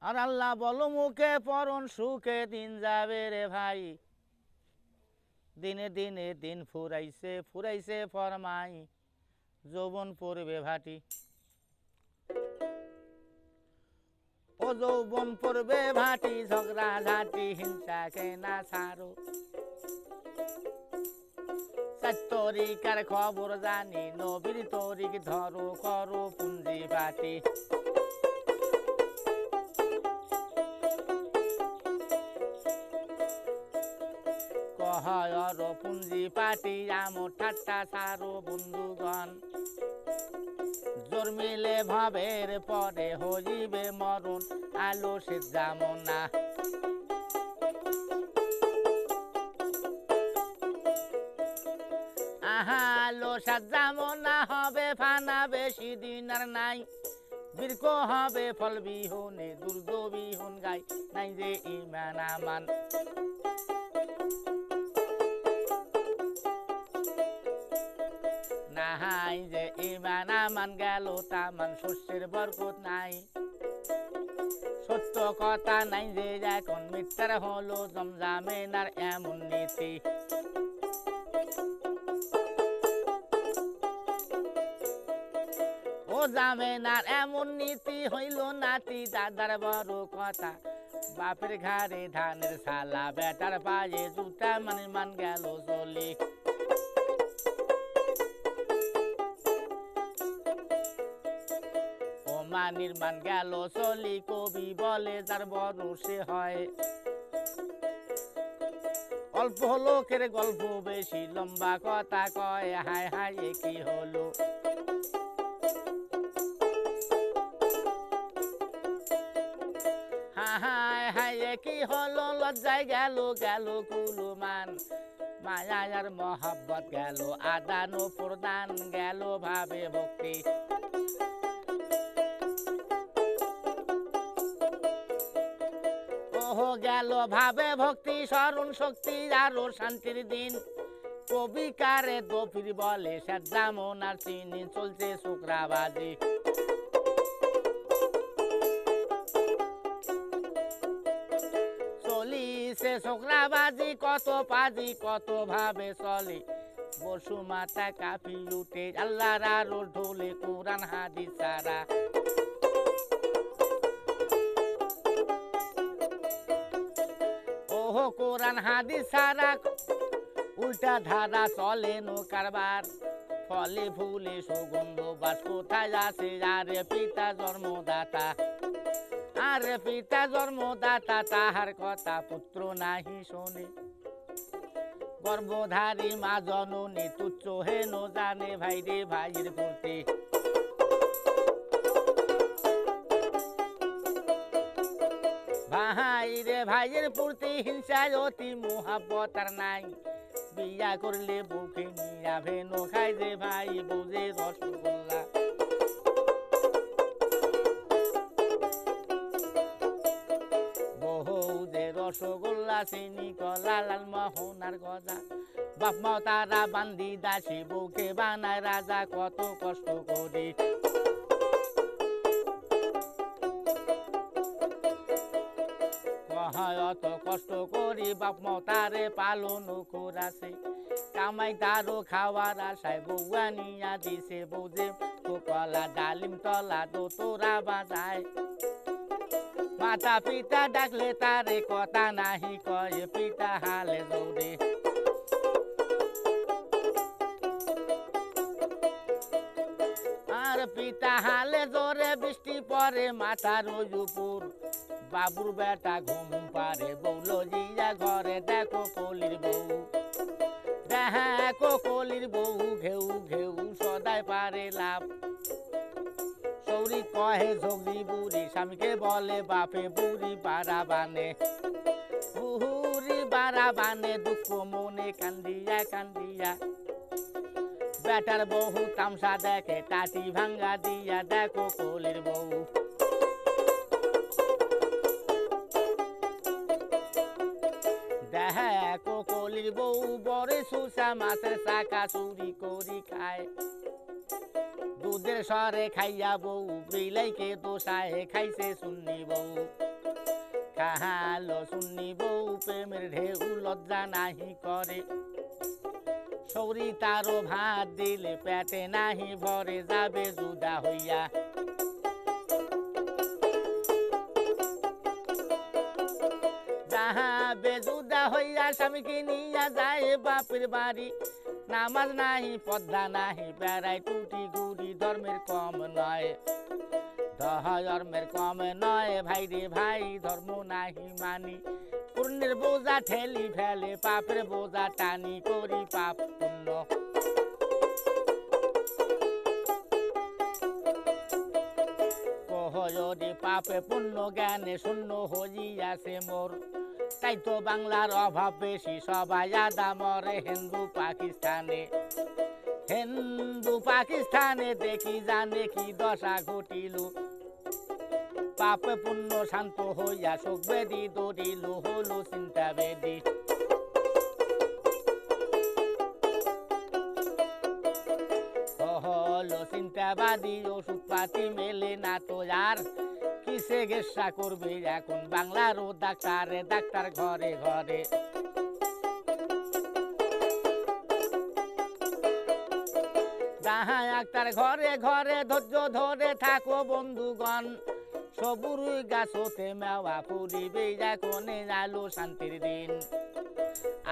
আর আল্লাহ বলো মুখে পরন সুখে দিন যাবে রে ভাই, দিনে দিনে দিন ফুরাইছে ফুরাইছে ফরমাই, যৌবন পড়বে ভাটি। ও যৌবন পড়বে ভাটি, ঝগড়া ঝাঁটি হিংসা কেনা ছাড়ো, তরিকার খবর জানি নবীর তরিক ধরো করো পুঞ্জি পাটি। কহর পুঞ্জি পাটি আমর ঠাট্টা সারো বন্ধুগণ, জন্মিলে ভাবের পরে হইবে মরণ, আলো সে জামনা। আলো সাজামনা হবে ফানা, বেশি দিন আর নাই, বৃক্ষ হবে ফল বিহনে দুর্গ বিহন গাই, নাই যে ইমান আমান। নাই যে ইমান আমান গেল তামান, শস্যের বরকত নাই, সত্য কথা নাই যে এখন মিথ্যার হলো জমজামেনার এমন নীতি। ও জামেনার এমন নীতি হইল নাতি দাদার বড় কথা, বাপের ঘাড়ে ধানের সালা বেটার পায়ে জুতা, মান গেল চলি। ও মানির মান গেল চলি, কবি বলে যার বড় সে হয়, অল্প লোকের গল্প বেশি লম্বা কথা কয়, হায় হায় কি হলো। হায় হায় কি হলো, লজ্জায় গেল গেল কুলুমান, মায়া আর মহাব্বত গেল আদান ও প্রদান, গেল ভাবে ভক্তি। ওহো গেল ভাবে ভক্তি, স্মরণ শক্তি আরো শান্তির দিন, কবিকারে দফির বলে সাজ্জামনার চিনি, চলছে শুক্রাবাজি। চলিছে শুক্রাবাজি, কত পাজি কত ভাবে চলে, বসু মাথা কাঁপি উঠে আল্লাহর আরো ঢোলে, কোরআন হাদিস ছাড়া। ওহো কোরআন হাদিস ছাড়া উল্টা ধারা চলে নো কারবার, ফলে ফুলে সুগন্ধ বাস কোথায় আছে, আরে পিতা জন্মদাতা, আরে পিতা জন্মদাতা তাহার কথা পুত্র নাহি শোনে, গর্ভধারী মা জননী তুচ্ছ হেন জানে, ভাইরে ভাইয়ের প্রতি। ভাইরে ভাইয়ের প্রতি হিংসায় অতি মোহাব্বত আর নাই, বিয়া করলে বুকে নিয়া ভেনো খাই যে ভাই বউজে রসগোল্লা। বউজে রসগোল্লা চিনি কলা লাল মোহনার গজা, বাপ মা তারা বান্দি দাসী বউকে বানায় রাজা, কত কষ্ট করি। অত কষ্ট করি বাপ মা তারে পালন করাছে, কামাই তারও খাওয়ার আশায় বউয়া নিয়া দিছে, বউজে কলা ডালিম তলা দো তোরা বাজায়, মাতা পিতা ডাকলে তারে কথা নাহি কয়, পিতা হালে জোরে। আর পিতা হালে জোরে, বৃষ্টি পরে মাথার উপর, বাবুর বেটা ঘুম পারে, বউলো জিয়া ঘরে দেখো কলির বউ, দেখো কলির বউ ঘেউ ঘেউ সদাই পারে লাভ। সৌরি কহে ঝগড়ি বুড়ি, স্বামীকে বলে বাপে বুড়ি বাড়া বানে, বুড়ি বাড়া বানে, দুঃখ মনে কান্দিয়া কান্দিয়া, বেটার বহু তামসা দেখে টাটি ভাঙ্গা দিয়া, দেখো কলির বউ। দেখো কলির বউ বড় সুসা, মাছের চাকা চুরি করি খায়, দুধের সরে খাইয়া বউ বিলাইকে দোষায়, খাইছে শুননি বউ। কাহালো শুনি বউ প্রেমের ঢেউ লজ্জা নাহি করে সৌরি তারও ভাত দিলে পেটে নাহি ভরে যাবে জুদা হইয়া যাহাবে জুদা হইয়া স্বামীকে নিয়া যায় বাপের বাড়ি নামাজ নাহি পদ্মা নাহি বেড়াই টুটি গুড়ি ধর্মের কম নয় ধর্মের কম নয় ভাই রে ভাই ধর্ম নাহি মানি পুণ্যের বোঝা ঠেলি ফেলে পাপের বোঝা টানি করি পাপ পুণ্য কহরে পাপে পুণ্য জ্ঞানে শূন্য হইয়াছে মোর তাই তো বাংলার অভাব বেশি সবাই আদা মরে হিন্দু পাকিস্তানে দেখি জানে কি দশা ঘটিল পাপ পুণ্য শান্ত হইয়া শোক বেদি দরিল হলো চিন্তা বেদি হলো চিন্তাবাদী ওষুধ পাতি মেলে না তো আর কিসে গেসা করবে এখন বাংলারও ডাক্তার ঘরে ঘরে ডাক্তার ঘরে ঘরে ধৈর্য ধরে থাকো বন্ধুগণ সবুর গাছ হতে মেওয়া পুরিবে কোনে আলো শান্তির দিন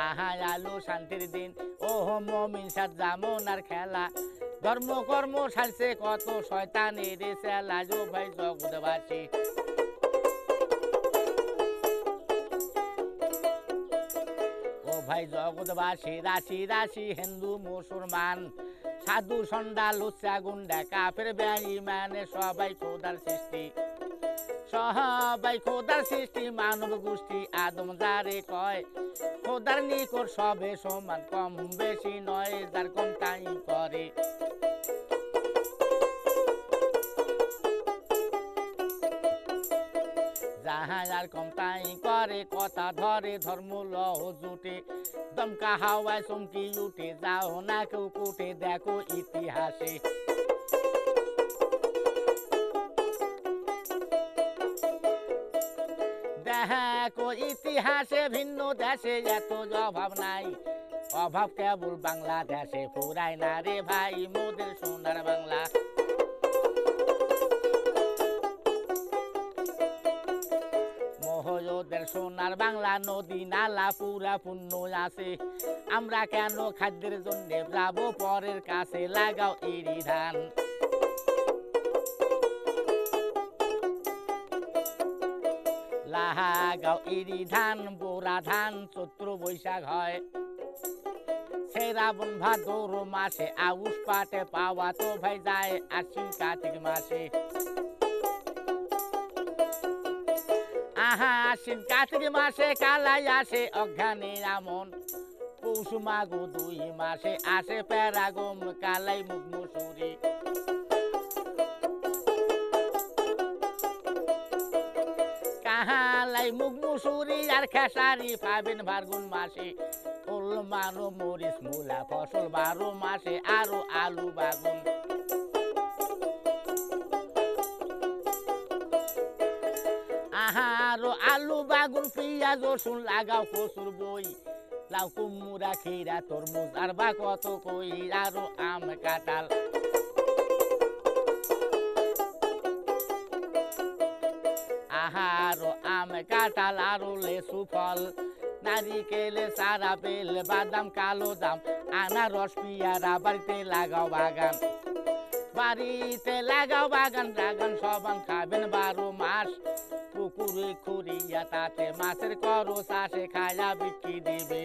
আহা আলো শান্তির দিন ও মমিন সাজ্জা মনার খেলা ধর্ম কর্ম সারছে কত শয়তানের চেলা জো ভাই জগৎবাসী ও ভাই জগৎবাসী রাশি রাশি হিন্দু মুসলমান সাধু সন্ডা লুচ্চা গুন্ডা কাফের বেঈমানে সবাই খোদার সৃষ্টি মানব গোষ্ঠী আদম যারে কয় খোদার নিকট সবে সমান কম বেশি নয় যার কম তাই করে যাহা আর কম তাই করে কথা ধরে ধর্ম লহ জুটে দমকা হাওয়ায় চমকি উঠে যাও না কেউ কুটে দেখো ইতিহাসে দেখো ইতিহাসে ভিন্ন দেশে এত অভাব নাই অভাব কেবল বাংলাদেশে ফুরায় না রে ভাই মোদের সোনার বাংলা মহোদয়ের সোনার বাংলা নদী নালা পুরা পূর্ণ আছে আমরা কেন খাদ্যের জন্য যাবো পরের কাছে লাগাও এরি ধান লাগাও এরি ধান বোরা ধান চৈত্র বৈশাখ হয় শ্রাবণ ভাদর মাসে আউশ পাটে পাওয়া তো ভাই যায় আশ্বিন কার্তিক মাসে আহা আশ্বিন কার্তিক মাসে কালাই আসে অজ্ঞানে আমন পৌষ মাগো 2 মাসে আসে প্যারাগম কালাই মুগ মুসুরি কাহালাই মুগ মুসুরি আর খেসারি পাবেন ফাল্গুন মাসে ওল মানো মরিচ মূলা ফসল 12 মাসে আরো আলু বাগুন আহারো আলু বাগুন পেঁয়াজ রসুন লাগাও প্রচুর বই লাউ কুমড়া খিরা তরমুজ আর বা কত কই আরো আম কাঁঠাল আহারো আম কাঁঠাল আরো লেসু ফল নারিকেলে সারা বেল বাদাম কালো জাম আনারস পিয়ারা বাড়িতে লাগাও বাগান ড্রাগন সবান খাবেন 12 মাস পুকুরে খুঁড়িয়া তাতে মাছের করস আসে খায়া বিক্রি দিবে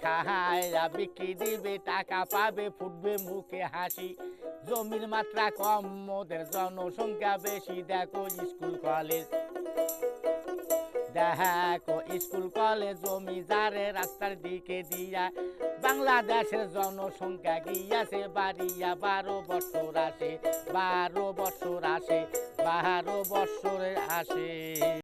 খায়া বিক্রি দিবে টাকা পাবে ফুটবে মুখে হাসি জমির মাত্রা কম মোদের জনসংখ্যা বেশি দেখো স্কুল কলেজ জমি যারে রাস্তার দিকে দিয়া বাংলাদেশের জনসংখ্যা গিয়াছে বাড়িয়া 12 বছর আসে